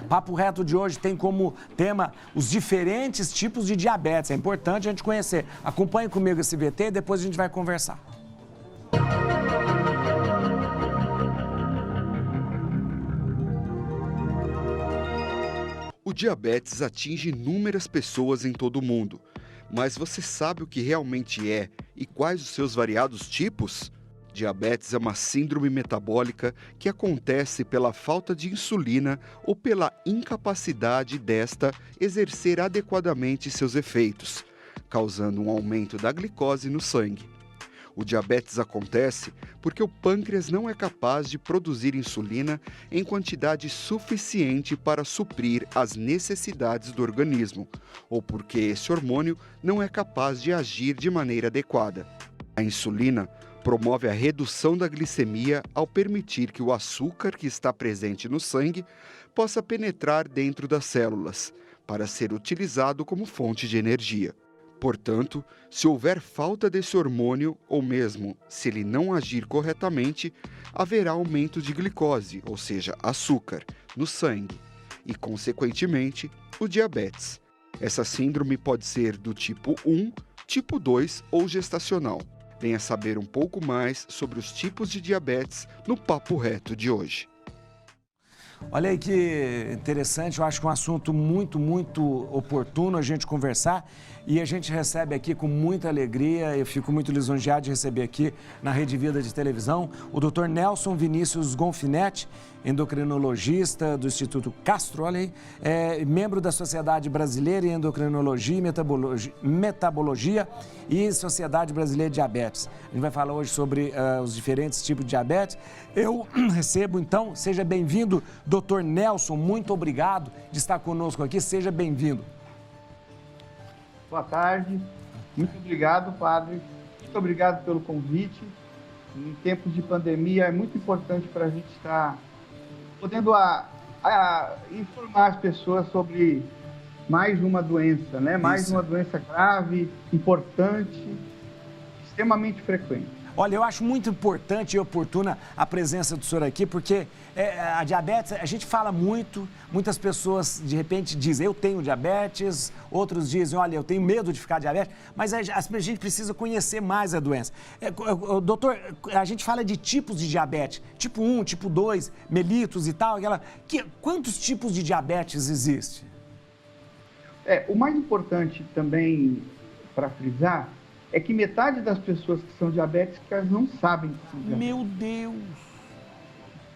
Papo Reto de hoje tem como tema os diferentes tipos de diabetes. É importante a gente conhecer. Acompanhe comigo esse VT e depois a gente vai conversar. O diabetes atinge inúmeras pessoas em todo o mundo. Mas você sabe o que realmente é e quais os seus variados tipos? Diabetes é uma síndrome metabólica que acontece pela falta de insulina ou pela incapacidade desta exercer adequadamente seus efeitos, causando um aumento da glicose no sangue. O diabetes acontece porque o pâncreas não é capaz de produzir insulina em quantidade suficiente para suprir as necessidades do organismo, ou porque esse hormônio não é capaz de agir de maneira adequada. A insulina promove a redução da glicemia ao permitir que o açúcar que está presente no sangue possa penetrar dentro das células, para ser utilizado como fonte de energia. Portanto, se houver falta desse hormônio, ou mesmo se ele não agir corretamente, haverá aumento de glicose, ou seja, açúcar, no sangue e, consequentemente, o diabetes. Essa síndrome pode ser do tipo 1, tipo 2 ou gestacional. Venha saber um pouco mais sobre os tipos de diabetes no Papo Reto de hoje. Olha aí que interessante, eu acho que é um assunto muito oportuno a gente conversar e a gente recebe aqui com muita alegria, eu fico muito lisonjeado de receber aqui na Rede Vida de Televisão o Dr. Nelson Vinícius Gonfinetti, endocrinologista do Instituto Castro, olha aí, membro da Sociedade Brasileira de Endocrinologia e Metabologia e Sociedade Brasileira de Diabetes. A gente vai falar hoje sobre os diferentes tipos de diabetes. Eu recebo, então, seja bem-vindo, Dr. Nelson, muito obrigado de estar conosco aqui, seja bem-vindo. Boa tarde, muito obrigado, padre, muito obrigado pelo convite. Em tempos de pandemia é muito importante para a gente estar podendo informar as pessoas sobre mais uma doença, né? Mais uma doença grave, importante, extremamente frequente. Olha, eu acho muito importante e oportuna a presença do senhor aqui, porque a diabetes, a gente fala muito, muitas pessoas de repente dizem, eu tenho diabetes, outros dizem, olha, eu tenho medo de ficar diabético, mas a gente precisa conhecer mais a doença. Doutor, a gente fala de tipos de diabetes, tipo 1, tipo 2, mellitus e tal, quantos tipos de diabetes existem? O mais importante também para frisar é que metade das pessoas que são diabéticas não sabem que são diabéticas. Meu Deus!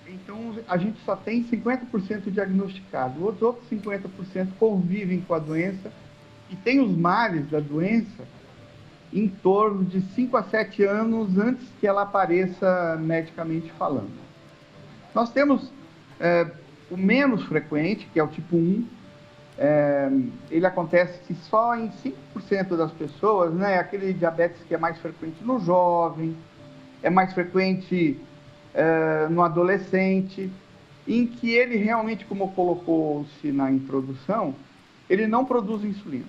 Então, a gente só tem 50% diagnosticado. Os outros 50% convivem com a doença e têm os males da doença em torno de 5 a 7 anos antes que ela apareça medicamente falando. Nós temos o menos frequente, que é o tipo 1, ele acontece só em 5% das pessoas, né? Aquele diabetes que é mais frequente no jovem, é mais frequente no adolescente, em que ele realmente, como colocou-se na introdução, ele não produz insulina.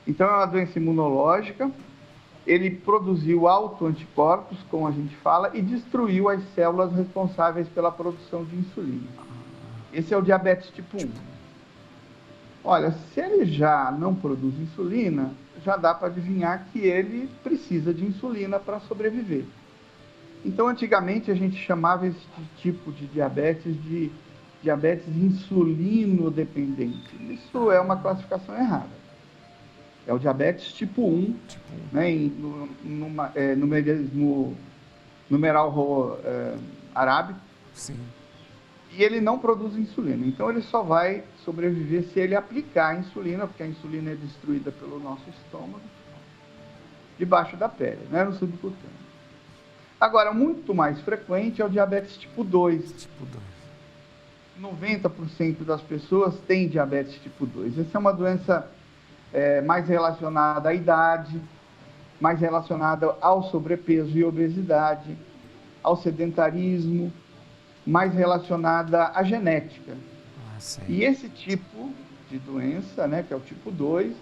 Então é uma doença imunológica, ele produziu autoanticorpos, como a gente fala, e destruiu as células responsáveis pela produção de insulina. Esse é o diabetes tipo 1. Olha, se ele já não produz insulina, já dá para adivinhar que ele precisa de insulina para sobreviver. Então, antigamente, a gente chamava esse tipo de diabetes insulino-dependente. Isso é uma classificação errada. É o diabetes tipo 1, né, no numeral arábico. Sim. E ele não produz insulina, então ele só vai sobreviver se ele aplicar a insulina, porque a insulina é destruída pelo nosso estômago, debaixo da pele, né, no subcutâneo. Agora, muito mais frequente é o diabetes tipo 2. Tipo 2. 90% das pessoas têm diabetes tipo 2. Essa é uma doença mais relacionada à idade, mais relacionada ao sobrepeso e obesidade, ao sedentarismo, mais relacionada à genética. E esse tipo de doença, né, que é o tipo 2,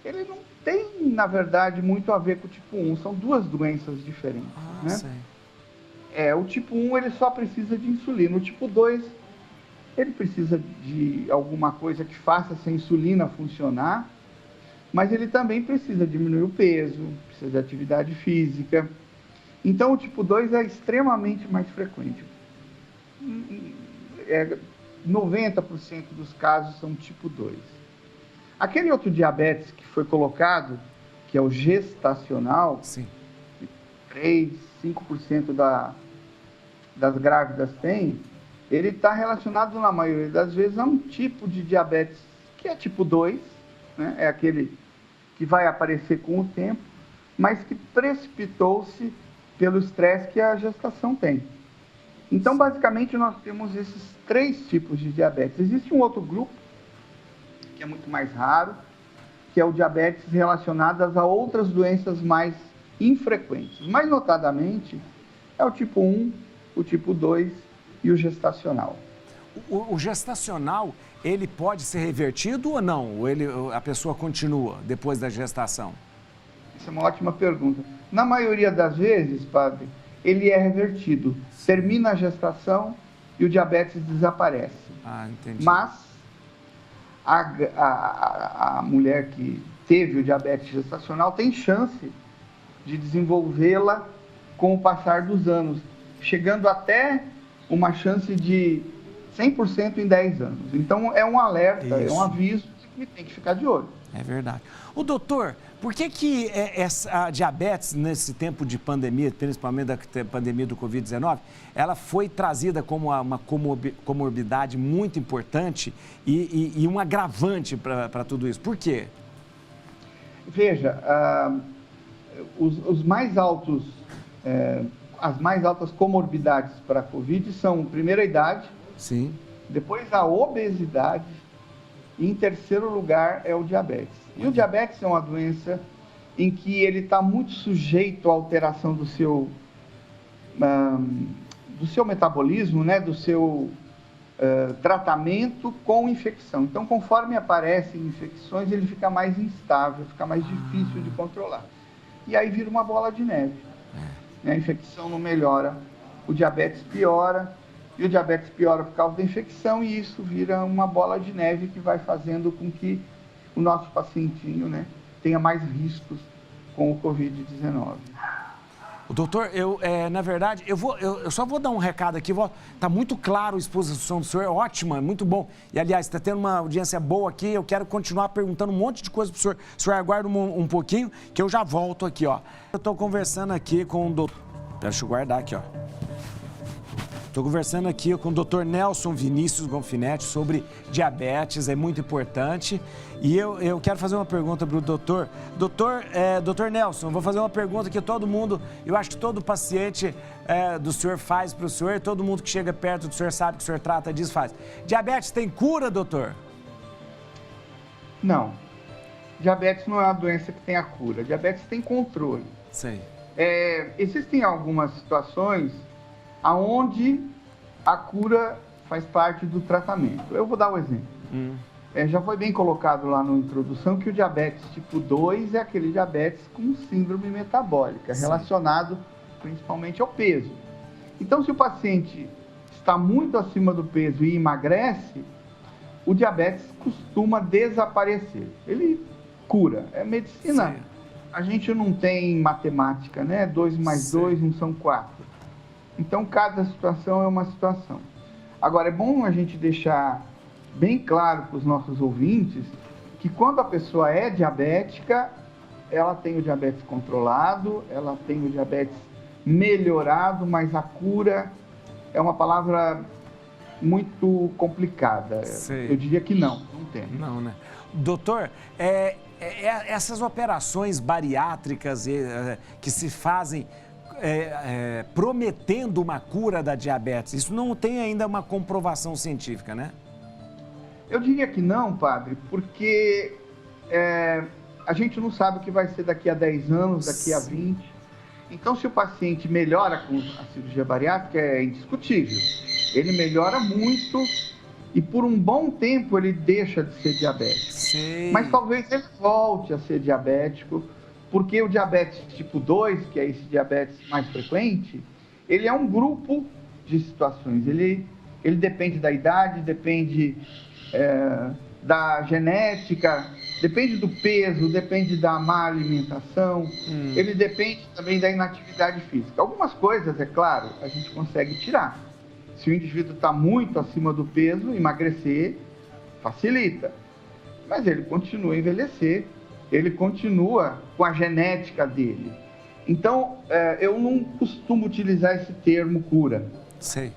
ele não tem, na verdade, muito a ver com o tipo 1. São duas doenças diferentes. Né? O tipo 1 ele só precisa de insulina. O tipo 2 ele precisa de alguma coisa que faça essa insulina funcionar, mas ele também precisa diminuir o peso, precisa de atividade física. Então, o tipo 2 é extremamente mais frequente. 90% dos casos são tipo 2. Aquele outro diabetes que foi colocado, que é o gestacional, Sim. 3, 5% das grávidas têm, ele está relacionado, na maioria das vezes, a um tipo de diabetes que é tipo 2, né? É aquele que vai aparecer com o tempo, mas que precipitou-se pelo estresse que a gestação tem. Então, basicamente, nós temos esses 3 tipos de diabetes. Existe um outro grupo, que é muito mais raro, que é o diabetes relacionado a outras doenças mais infrequentes. Mais notadamente, é o tipo 1, o tipo 2 e o gestacional. O gestacional, ele pode ser revertido ou não? Ou a pessoa continua depois da gestação? Essa é uma ótima pergunta. Na maioria das vezes, padre, ele é revertido. Termina a gestação e o diabetes desaparece. Ah, entendi. Mas a mulher que teve o diabetes gestacional tem chance de desenvolvê-la com o passar dos anos, chegando até uma chance de 100% em 10 anos. Então, é um alerta, é um aviso que tem que ficar de olho. É verdade. O doutor, por que a diabetes, nesse tempo de pandemia, principalmente da pandemia do Covid-19, ela foi trazida como uma comorbidade muito importante e um agravante para tudo isso? Por quê? Veja, os mais altos, as mais altas comorbidades para a Covid são, primeiro, a idade, sim, depois a obesidade e, em terceiro lugar, é o diabetes. E o diabetes é uma doença em que ele está muito sujeito à alteração do seu metabolismo, né, do seu tratamento com infecção. Então, conforme aparecem infecções, ele fica mais instável, fica mais difícil de controlar. E aí vira uma bola de neve. A infecção não melhora, o diabetes piora, e o diabetes piora por causa da infecção, e isso vira uma bola de neve que vai fazendo com que o nosso pacientinho, né, tenha mais riscos com o Covid-19. O doutor, na verdade, eu só vou dar um recado aqui. Está muito claro a exposição do senhor, é ótima, muito bom. E, aliás, está tendo uma audiência boa aqui, eu quero continuar perguntando um monte de coisa para o senhor. O senhor aguarda um pouquinho, que eu já volto aqui, ó. Eu estou conversando aqui com o doutor... Deixa eu guardar aqui, ó. Estou conversando aqui com o Dr. Nelson Vinícius Gonfinetti sobre diabetes, é muito importante. E eu quero fazer uma pergunta para o doutor. Doutor Nelson, eu vou fazer uma pergunta que todo mundo, eu acho que todo paciente do senhor faz para o senhor, todo mundo que chega perto do senhor sabe que o senhor trata disso, faz. Diabetes tem cura, doutor? Não. Diabetes não é uma doença que tem a cura. Diabetes tem controle. Sim. Existem algumas situações aonde a cura faz parte do tratamento. Eu vou dar um exemplo. Já foi bem colocado lá na introdução que o diabetes tipo 2 é aquele diabetes com síndrome metabólica, sim, relacionado principalmente ao peso. Então, se o paciente está muito acima do peso e emagrece, o diabetes costuma desaparecer. Ele cura. É medicina. Sim. A gente não tem matemática, né? 2 mais 2 não são 4. Então, cada situação é uma situação. Agora, é bom a gente deixar bem claro para os nossos ouvintes que quando a pessoa é diabética, ela tem o diabetes controlado, ela tem o diabetes melhorado, mas a cura é uma palavra muito complicada. Sim. Eu diria que não tem. Não, né? Doutor, essas operações bariátricas que se fazem prometendo uma cura da diabetes, isso não tem ainda uma comprovação científica, né? Eu diria que não, padre, porque a gente não sabe o que vai ser daqui a 10 anos, daqui a 20. Então, se o paciente melhora com a cirurgia bariátrica, é indiscutível. Ele melhora muito e por um bom tempo ele deixa de ser diabético. Sim. Mas talvez ele volte a ser diabético, porque o diabetes tipo 2, que é esse diabetes mais frequente, ele é um grupo de situações. Ele ele depende da idade, depende da genética, depende do peso, depende da má alimentação, ele depende também da inatividade física. Algumas coisas, é claro, a gente consegue tirar. Se o indivíduo está muito acima do peso, emagrecer facilita. Mas ele continua a envelhecer, ele continua com a genética dele. Então, eu não costumo utilizar esse termo cura. Sei.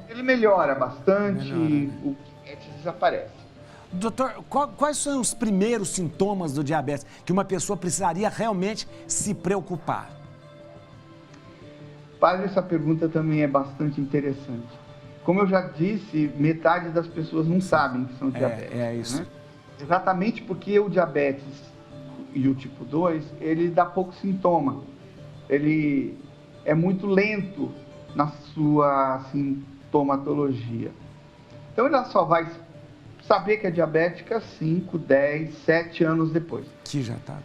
Ele melhora bastante, o diabetes desaparece. Doutor, quais são os primeiros sintomas do diabetes que uma pessoa precisaria realmente se preocupar? Padre, essa pergunta também é bastante interessante. Como eu já disse, metade das pessoas não sabem que são diabéticos. É isso. Né? Exatamente porque o diabetes e o tipo 2, ele dá pouco sintoma. Ele é muito lento na sua sintomatologia. Então, ele só vai saber que é diabética 5, 10, 7 anos depois. Que já está.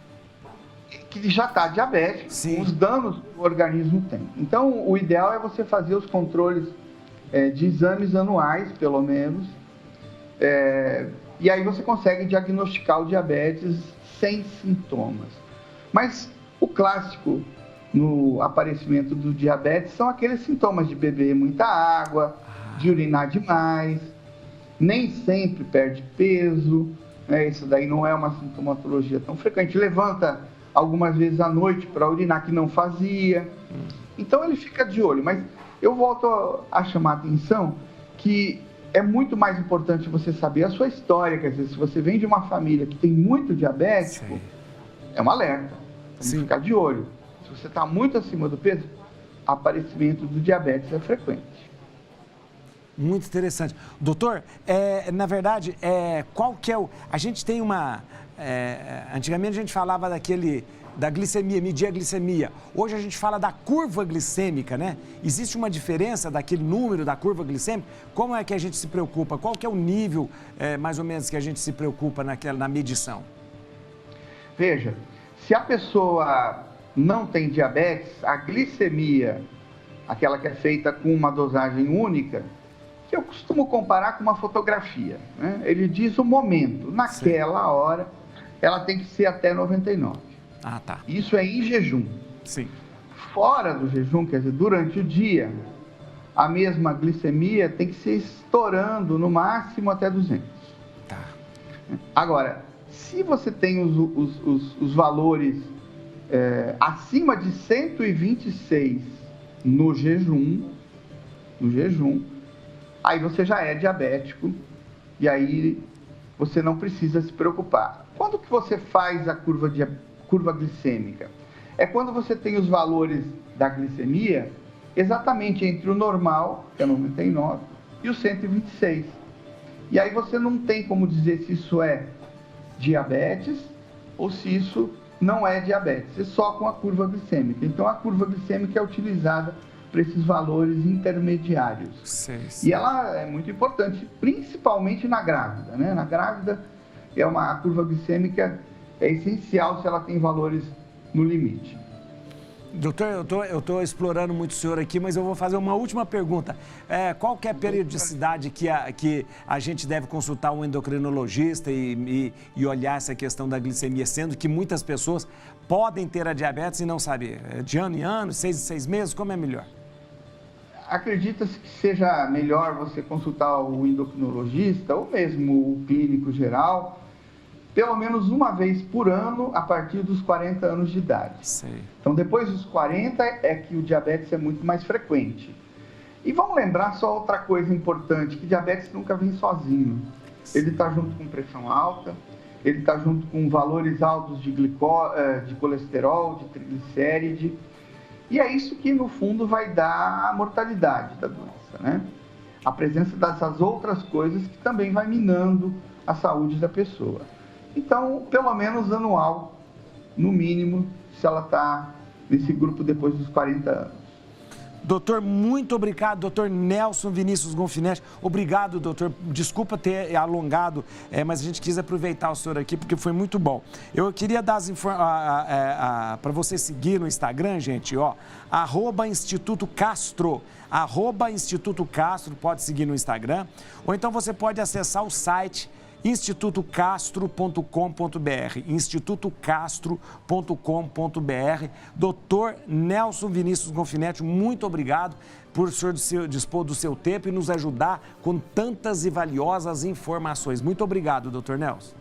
Que já está diabético, Sim. com os danos que o organismo tem. Então, o ideal é você fazer os controles de exames anuais, pelo menos, e aí você consegue diagnosticar o diabetes sem sintomas. Mas o clássico no aparecimento do diabetes são aqueles sintomas de beber muita água, de urinar demais, nem sempre perde peso, isso daí não é uma sintomatologia tão frequente, levanta algumas vezes à noite para urinar que não fazia, então ele fica de olho. Mas eu volto a chamar a atenção que é muito mais importante você saber a sua história, quer dizer, se você vem de uma família que tem muito diabético, Sim. é um alerta, tem que ficar de olho. Se você está muito acima do peso, aparecimento do diabetes é frequente. Muito interessante. Doutor, na verdade, qual que é o... A gente tem uma... antigamente a gente falava da glicemia, medir a glicemia. Hoje a gente fala da curva glicêmica, né? Existe uma diferença daquele número da curva glicêmica? Como é que a gente se preocupa? Qual que é o nível, mais ou menos, que a gente se preocupa na medição? Veja, se a pessoa não tem diabetes, a glicemia, aquela que é feita com uma dosagem única, que eu costumo comparar com uma fotografia, né? Ele diz o momento, naquela hora, ela tem que ser até 99. Ah, tá. Isso é em jejum. Sim. Fora do jejum, quer dizer, durante o dia, a mesma glicemia tem que ser estourando no máximo até 200. Tá. Agora, se você tem os valores acima de 126 no jejum, aí você já é diabético e aí você não precisa se preocupar. Quando que você faz a curva glicêmica? É quando você tem os valores da glicemia exatamente entre o normal, que é 99, e o 126. E aí você não tem como dizer se isso é diabetes ou se isso não é diabetes, é só com a curva glicêmica. Então a curva glicêmica é utilizada para esses valores intermediários. Sei. E ela é muito importante, principalmente na grávida, né? Na grávida, a curva glicêmica é essencial se ela tem valores no limite. Doutor, eu estou explorando muito o senhor aqui, mas eu vou fazer uma última pergunta. Qual que é a periodicidade que a gente deve consultar um endocrinologista e olhar essa questão da glicemia, sendo que muitas pessoas podem ter a diabetes e não sabem? De ano em ano, 6 em 6 meses, como é melhor? Acredita-se que seja melhor você consultar o endocrinologista ou mesmo o clínico geral, pelo menos uma vez por ano a partir dos 40 anos de idade. Sei. Então, depois dos 40 é que o diabetes é muito mais frequente. E vamos lembrar só outra coisa importante, que diabetes nunca vem sozinho. Ele está junto com pressão alta, ele está junto com valores altos de colesterol, de triglicéride, e é isso que, no fundo, vai dar a mortalidade da doença, né? A presença dessas outras coisas que também vai minando a saúde da pessoa. Então, pelo menos anual, no mínimo, se ela está nesse grupo depois dos 40 anos. Doutor, muito obrigado, doutor Nelson Vinícius Gonfinetti. Obrigado, doutor. Desculpa ter alongado, mas a gente quis aproveitar o senhor aqui porque foi muito bom. Eu queria dar as para você seguir no Instagram, gente, ó, @Instituto Castro. @Instituto Castro, pode seguir no Instagram. Ou então você pode acessar o site institutocastro.com.br, institutocastro.com.br. Doutor Nelson Vinícius Gonfinetti, muito obrigado por o senhor dispor do seu tempo e nos ajudar com tantas e valiosas informações. Muito obrigado, doutor Nelson.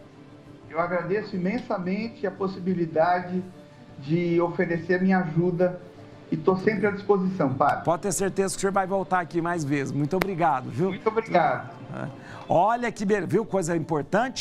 Eu agradeço imensamente a possibilidade de oferecer minha ajuda e estou sempre à disposição, padre. Pode ter certeza que o senhor vai voltar aqui mais vezes. Muito obrigado, viu? Muito obrigado. Olha que beleza, viu? Coisa importante.